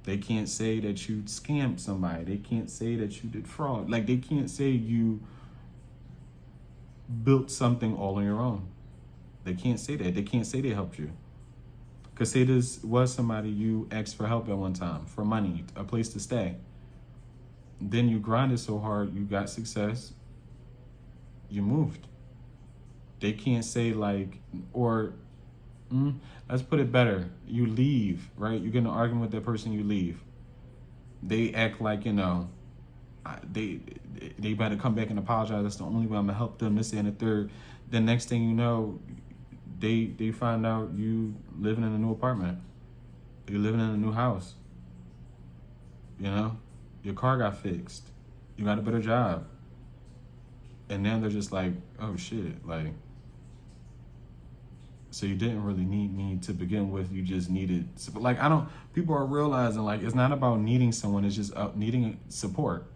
They can't say that you scammed somebody. They can't say that you did fraud. Like, they can't say you built something all on your own. They can't say that. They can't say they helped you. Because say this was somebody you asked for help at one time, for money, a place to stay. Then you grinded so hard, you got success, you moved. They can't say like, or let's put it better. You leave, right? You get in an argument with that person, you leave. They act like, you know, they better come back and apologize. That's the only way I'm gonna help them, this and the third. The next thing you know, they find out you living in a new apartment. You're living in a new house. You know, your car got fixed. You got a better job. And now they're just like, oh shit, like, so you didn't really need me to begin with. You just needed, like, people are realizing, like, it's not about needing someone. It's just needing support.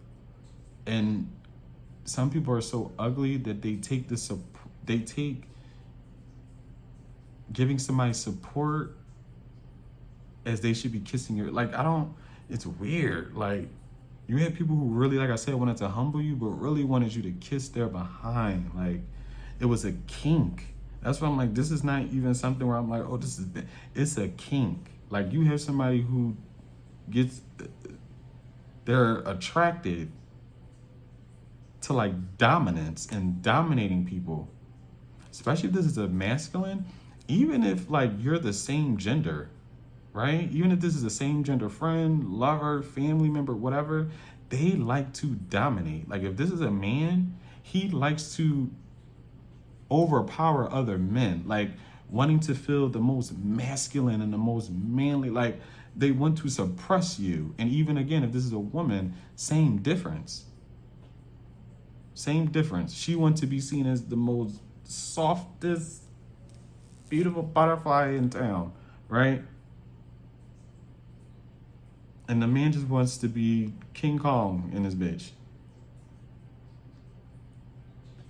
And some people are so ugly that they take giving somebody support as they should be kissing your, like, it's weird. Like, you had people who really, like I said, wanted to humble you, but really wanted you to kiss their behind. Like, it was a kink. That's why I'm like, this is not even something where I'm like, oh, it's a kink. Like, you have somebody who they're attracted to like dominance and dominating people, especially if this is a masculine, even if like you're the same gender, right? Even if this is the same gender friend, lover, family member, whatever, they like to dominate. Like, if this is a man, he likes to overpower other men, like wanting to feel the most masculine and the most manly. Like, they want to suppress you. And even again, if this is a woman, same difference. Same difference. She wants to be seen as the most softest, beautiful butterfly in town, right? And the man just wants to be King Kong in his bitch.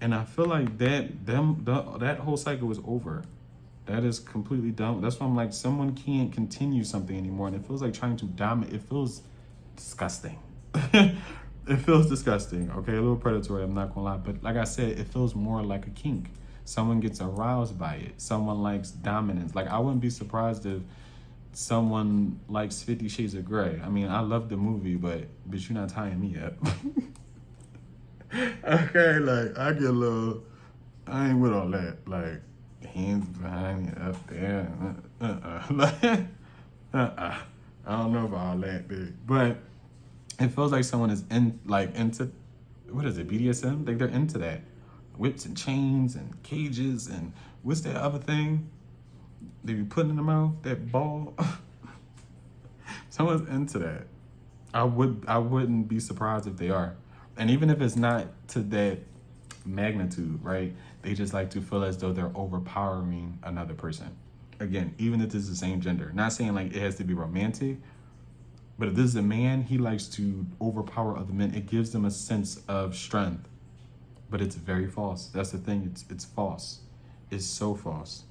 And I feel like that whole cycle is over. That is completely done. That's why I'm like, someone can't continue something anymore. And it feels like trying to dominate. It feels disgusting. It feels disgusting. Okay, a little predatory, I'm not gonna lie. But like I said, it feels more like a kink. Someone gets aroused by it. Someone likes dominance. Like, I wouldn't be surprised if someone likes 50 Shades of Grey. I mean, I love the movie, but bitch, you're not tying me up. Okay, like, I ain't with all that. Like, hands behind you up there. I don't know about all that, dude. But it feels like someone is into, what is it, BDSM? Like they're into that. Whips and chains and cages and what's that other thing they be putting in the mouth? That ball. Someone's into that. I wouldn't be surprised if they are. And even if it's not to that magnitude, right? They just like to feel as though they're overpowering another person. Again, even if this is the same gender. Not saying like it has to be romantic, but if this is a man, he likes to overpower other men. It gives them a sense of strength. But it's very false. That's the thing. It's false. It's so false.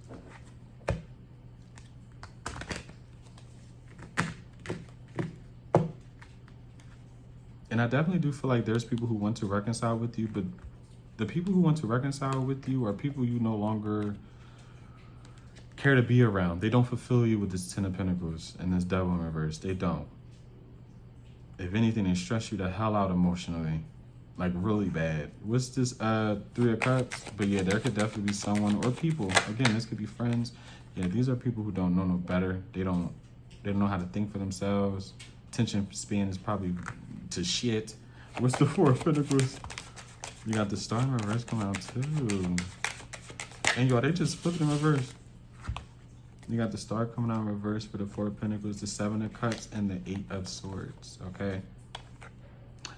And I definitely do feel like there's people who want to reconcile with you, but the people who want to reconcile with you are people you no longer care to be around. They don't fulfill you with this Ten of Pentacles and this Devil in reverse. They don't. If anything, they stress you the hell out emotionally. Like really bad. What's this Three of Cups? But yeah, there could definitely be someone or people. Again, this could be friends. Yeah, these are people who don't know no better. They don't know how to think for themselves. Attention span is probably to shit. What's the Four of Pentacles? You got the Star in reverse coming out too. And y'all, they just flipped in reverse. You got the Star coming out in reverse for the Four of Pentacles, the Seven of Cups, and the Eight of Swords, okay?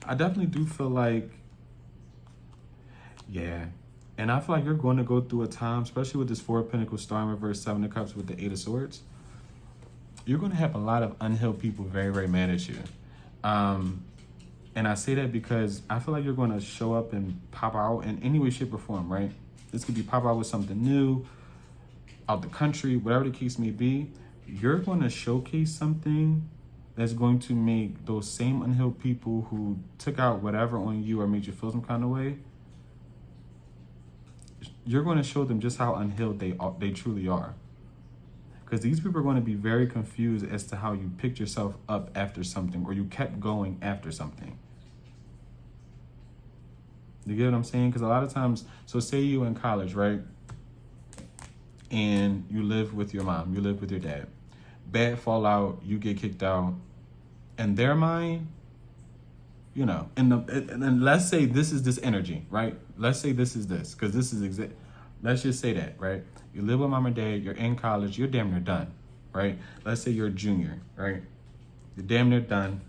I definitely do feel like, yeah. And I feel like you're going to go through a time, especially with this Four of Pentacles, Star in reverse, Seven of Cups with the Eight of Swords. You're going to have a lot of unhealed people very, very mad at you. And I say that because I feel like you're going to show up and pop out in any way, shape, or form, right? This could be pop out with something new, out the country, whatever the case may be. You're going to showcase something that's going to make those same unhealed people who took out whatever on you or made you feel some kind of way, you're going to show them just how unhealed they truly are. Because these people are going to be very confused as to how you picked yourself up after something or you kept going after something. You get what I'm saying? Because a lot of times, so say you in college, right? And you live with your mom, you live with your dad. Bad fallout, you get kicked out. In their mind, you know, and let's say this is this energy, right? Let's say this is this, because this is let's just say that, right? You live with mom and dad, you're in college, you're damn near done, right? Let's say you're a junior, right? You're damn near done.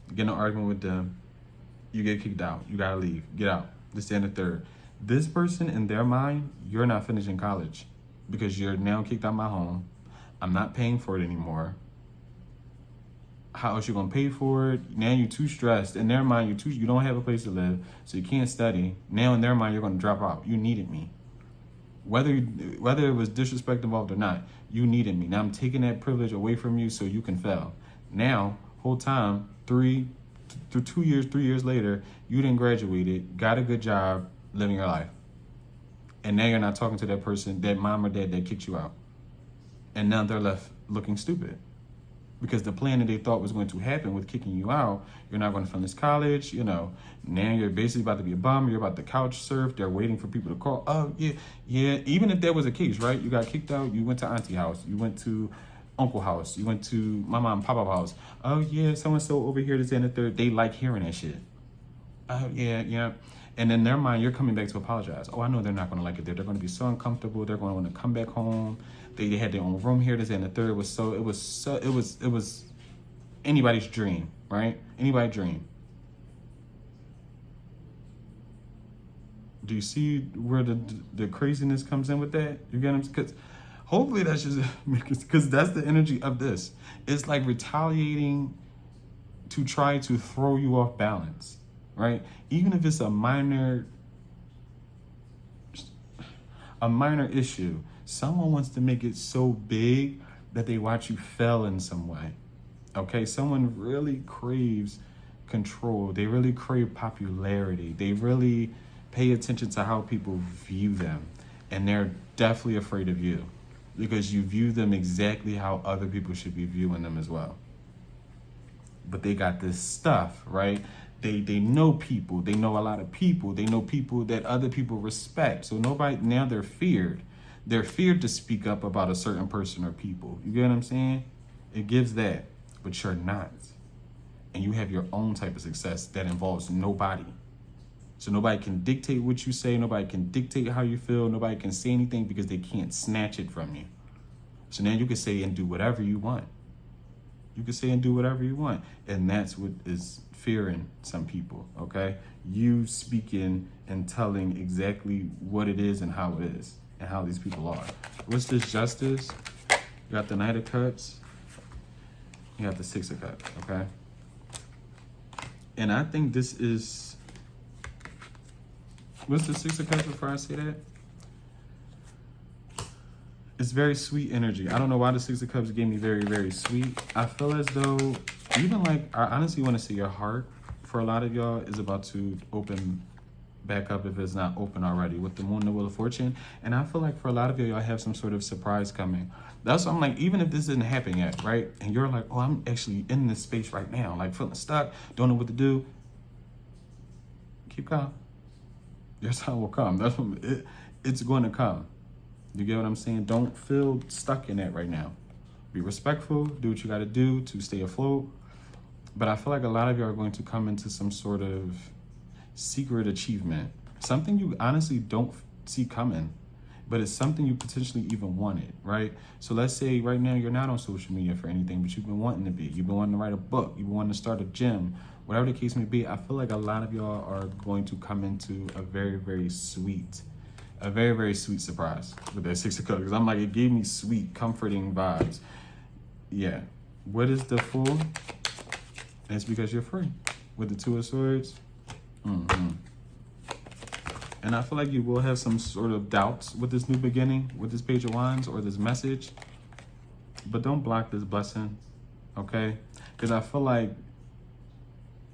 You get in an argument with them, you get kicked out, you gotta leave, get out, this, and the third. This person, in their mind, you're not finishing college because you're now kicked out of my home. I'm not paying for it anymore. How else you gonna pay for it? Now you're too stressed. In their mind, you don't have a place to live, so you can't study. Now in their mind, you're gonna drop out. You needed me. Whether it was disrespect involved or not, you needed me. Now I'm taking that privilege away from you so you can fail. Now, whole time, 3 years later, you didn't graduated, got a good job, living your life. And now you're not talking to that person, that mom or dad that kicked you out. And now they're left looking stupid. Because the plan that they thought was going to happen with kicking you out, you're not going to finish college, you know, now you're basically about to be a bum, you're about to couch surf, they're waiting for people to call. Oh, yeah, even if that was the case, right? You got kicked out, you went to auntie house, you went to uncle house, you went to my mom and papa house. Oh, yeah, so-and-so over here, this and the third, they like hearing that shit. Oh, yeah. And in their mind, you're coming back to apologize. Oh, I know they're not going to like it there. They're going to be so uncomfortable. They're going to want to come back home. They had their own room here, this and the third. It was anybody's dream, right? Anybody's dream. Do you see where the craziness comes in with that? You get them? Because hopefully that's just because that's the energy of this. It's like retaliating to try to throw you off balance, right? Even if it's a minor issue, someone wants to make it so big that they watch you fail in some way. Okay, someone really craves control. They really crave popularity. They really pay attention to how people view them. And they're definitely afraid of you because you view them exactly how other people should be viewing them as well. But they got this stuff, right? They know people. They know a lot of people. They know people that other people respect. So now they're feared. they're feared to speak up about a certain person or people. You get what I'm saying? It gives that, but you're not. And you have your own type of success that involves nobody. So nobody can dictate what you say. Nobody can dictate how you feel. Nobody can say anything because they can't snatch it from you. So now you can say and do whatever you want. You can say and do whatever you want. And that's what is fearing some people, okay? You speaking and telling exactly what it is and how it is and how these people are. What's this justice? You got the Knight of Cups. You got the Six of Cups, okay? And I think this is, what's the Six of Cups before I say that? It's very sweet energy. I don't know why the Six of Cups gave me very, very sweet. I feel as though, even like, I honestly want to say your heart, for a lot of y'all, is about to open back up if it's not open already with the Moon and the Wheel of Fortune. And I feel like for a lot of y'all have some sort of surprise coming. That's why I'm like, even if this isn't happening yet, right? And you're like, oh, I'm actually in this space right now, like feeling stuck, don't know what to do. Keep calm. Your time will come. That's what it's going to come. You get what I'm saying? Don't feel stuck in that right now. Be respectful, do what you got to do to stay afloat. But I feel like a lot of you are going to come into some sort of secret achievement. Something you honestly don't see coming, but it's something you potentially even wanted, right? So let's say right now you're not on social media for anything, but you've been wanting to be. You've been wanting to write a book. You've been wanting to start a gym. Whatever the case may be, I feel like a lot of y'all are going to come into a very, very sweet surprise with that Six of Cups. Because I'm like, it gave me sweet, comforting vibes. Yeah. What is the Fool? And it's because you're free. With the Two of Swords. And I feel like you will have some sort of doubts with this new beginning, with this Page of Wands or this message. But don't block this blessing, okay? Because I feel like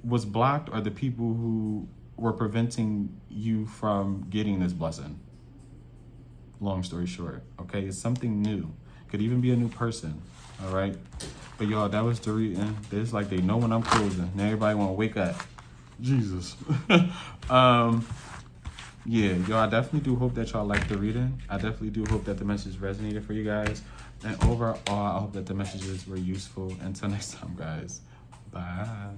what's blocked are the people who were preventing you from getting this blessing. Long story short, okay? It's something new. Could even be a new person, all right? But y'all, that was the reading. It's like they know when I'm closing. Now everybody want to wake up. Jesus. Yeah, y'all, I definitely do hope that y'all liked the reading. I definitely do hope that the message resonated for you guys. And overall, I hope that the messages were useful. Until next time, guys. Bye.